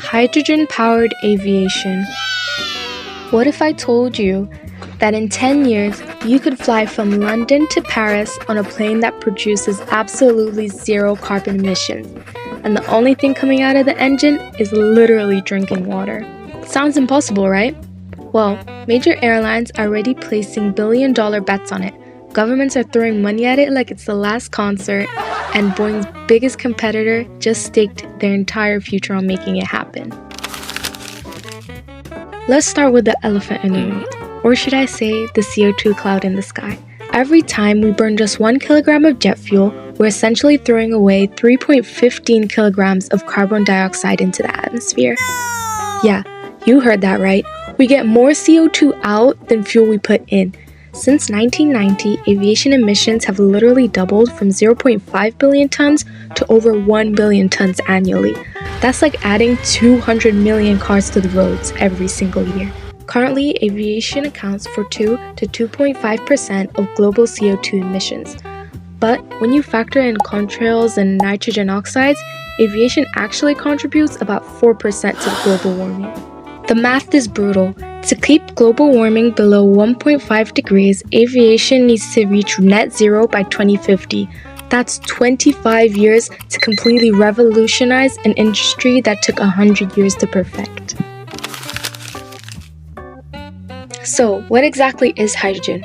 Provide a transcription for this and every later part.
hydrogen-powered aviation. What if I told you that in 10 years, you could fly from London to Paris on a plane that produces absolutely zero carbon emissions, and the only thing coming out of the engine is literally drinking water? Sounds impossible, right? Well, major airlines are already placing billion-dollar bets on it. Governments are throwing money at it like it's the last concert, and Boeing's biggest competitor just staked their entire future on making it happen. Let's start with the elephant in the room, or should I say the CO2 cloud in the sky. Every time we burn just 1 kilogram of jet fuel, we're essentially throwing away 3.15 kilograms of carbon dioxide into the atmosphere. Yeah, you heard that right. We get more CO2 out than fuel we put in. Since 1990, aviation emissions have literally doubled from 0.5 billion tons to over 1 billion tons annually. That's like adding 200 million cars to the roads every single year. Currently, aviation accounts for 2 to 2.5% of global CO2 emissions. But when you factor in contrails and nitrogen oxides, aviation actually contributes about 4% to global warming. The math is brutal. To keep global warming below 1.5 degrees, aviation needs to reach net zero by 2050. That's 25 years to completely revolutionize an industry that took 100 years to perfect. So, what exactly is hydrogen?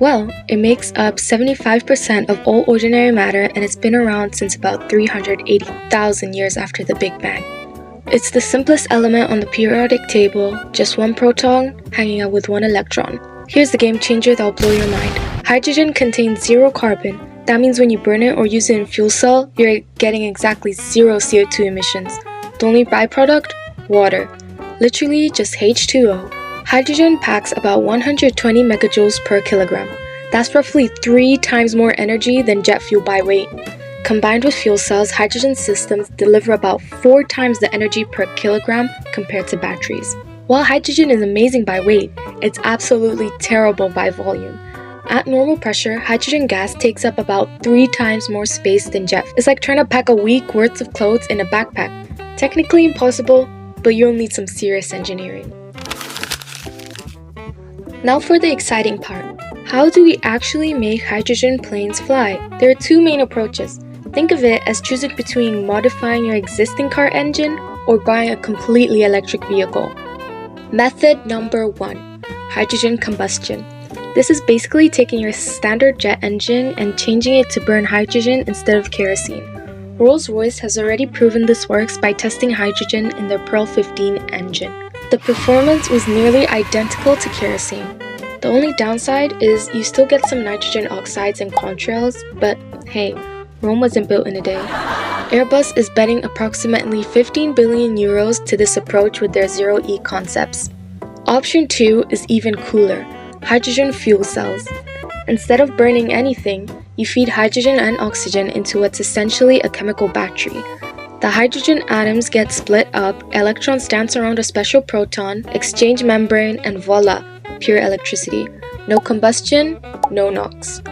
Well, it makes up 75% of all ordinary matter, and it's been around since about 380,000 years after the Big Bang. It's the simplest element on the periodic table, just one proton hanging out with one electron. Here's the game changer that'll blow your mind. Hydrogen contains zero carbon. That means when you burn it or use it in fuel cell, you're getting exactly zero CO2 emissions. The only byproduct? Water. Literally just H2O. Hydrogen packs about 120 megajoules per kilogram. That's roughly 3 times more energy than jet fuel by weight. Combined with fuel cells, hydrogen systems deliver about 4 times the energy per kilogram compared to batteries. While hydrogen is amazing by weight, it's absolutely terrible by volume. At normal pressure, hydrogen gas takes up about 3 times more space than jet. It's like trying to pack a week worth of clothes in a backpack. Technically impossible, but you'll need some serious engineering. Now for the exciting part. How do we actually make hydrogen planes fly? There are 2 main approaches. Think of it as choosing between modifying your existing car engine or buying a completely electric vehicle. Method number 1. Hydrogen combustion. This is basically taking your standard jet engine and changing it to burn hydrogen instead of kerosene. Rolls-Royce has already proven this works by testing hydrogen in their Pearl 15 engine. The performance was nearly identical to kerosene. The only downside is you still get some nitrogen oxides and contrails, but hey, Rome wasn't built in a day. Airbus is betting approximately 15 billion euros to this approach with their zero-E concepts. Option 2 is even cooler, hydrogen fuel cells. Instead of burning anything, you feed hydrogen and oxygen into what's essentially a chemical battery. The hydrogen atoms get split up, electrons dance around a special proton, exchange membrane, and voila, pure electricity. No combustion, no NOx.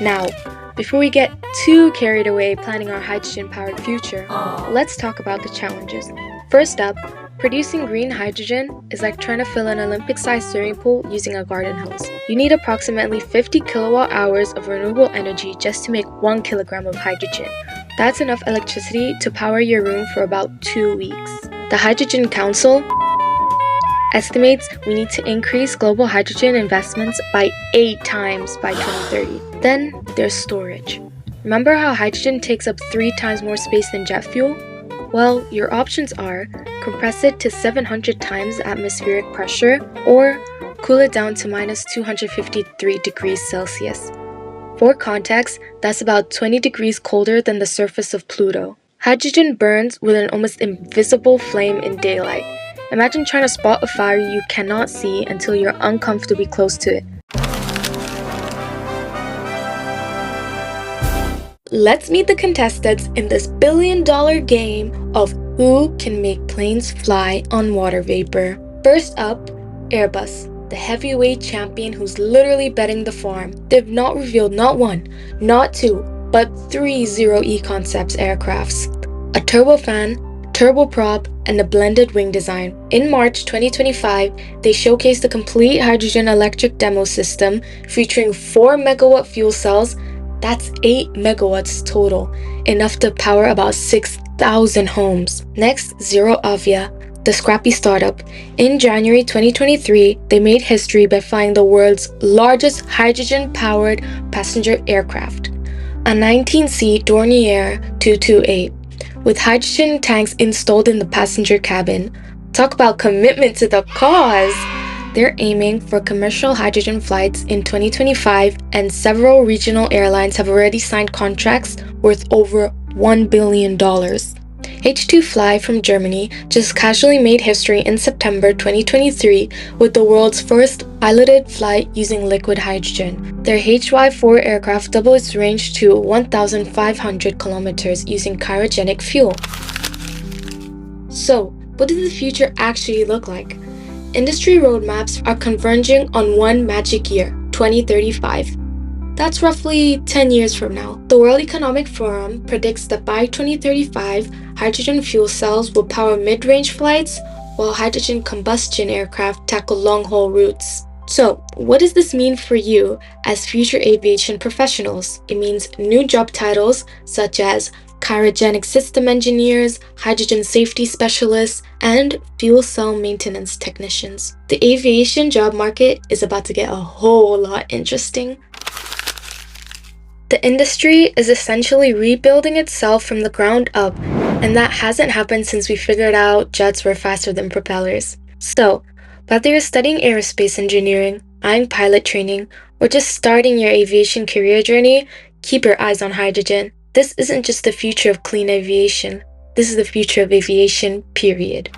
Now, before we get too carried away planning our hydrogen-powered future, let's talk about the challenges. First up, producing green hydrogen is like trying to fill an Olympic-sized swimming pool using a garden hose. You need approximately 50 kilowatt-hours of renewable energy just to make 1 kilogram of hydrogen. That's enough electricity to power your room for about 2 weeks. The Hydrogen Council estimates we need to increase global hydrogen investments by 8 times by 2030. Then there's storage. Remember how hydrogen takes up 3 times more space than jet fuel? Well, your options are compress it to 700 times atmospheric pressure or cool it down to minus 253 degrees Celsius. For context, that's about 20 degrees colder than the surface of Pluto. Hydrogen burns with an almost invisible flame in daylight. Imagine trying to spot a fire you cannot see until you're uncomfortably close to it. Let's meet the contestants in this billion-dollar game of who can make planes fly on water vapor. First up, Airbus, the heavyweight champion who's literally betting the farm. They've not revealed not 1, not 2, but 3 zero-E concepts aircrafts. A turbofan, turboprop, and a blended wing design. In March 2025, they showcased a complete hydrogen electric demo system featuring 4 megawatt fuel cells. That's 8 megawatts total, enough to power about 6,000 homes. Next, ZeroAvia, the scrappy startup. In January 2023, they made history by flying the world's largest hydrogen-powered passenger aircraft, a 19-seat Dornier 228, with hydrogen tanks installed in the passenger cabin. Talk about commitment to the cause! They're aiming for commercial hydrogen flights in 2025, and several regional airlines have already signed contracts worth over $1 billion. H2Fly from Germany just casually made history in September 2023 with the world's first piloted flight using liquid hydrogen. Their HY4 aircraft doubled its range to 1,500 kilometers using cryogenic fuel. So, what does the future actually look like? Industry roadmaps are converging on one magic year, 2035. That's roughly 10 years from now. The World Economic Forum predicts that by 2035, hydrogen fuel cells will power mid-range flights, while hydrogen combustion aircraft tackle long-haul routes. So, what does this mean for you as future aviation professionals? It means new job titles such as cryogenic system engineers, hydrogen safety specialists, and fuel cell maintenance technicians. The aviation job market is about to get a whole lot interesting. The industry is essentially rebuilding itself from the ground up, and that hasn't happened since we figured out jets were faster than propellers. So, whether you're studying aerospace engineering, eyeing pilot training, or just starting your aviation career journey, keep your eyes on hydrogen. This isn't just the future of clean aviation. This is the future of aviation, period.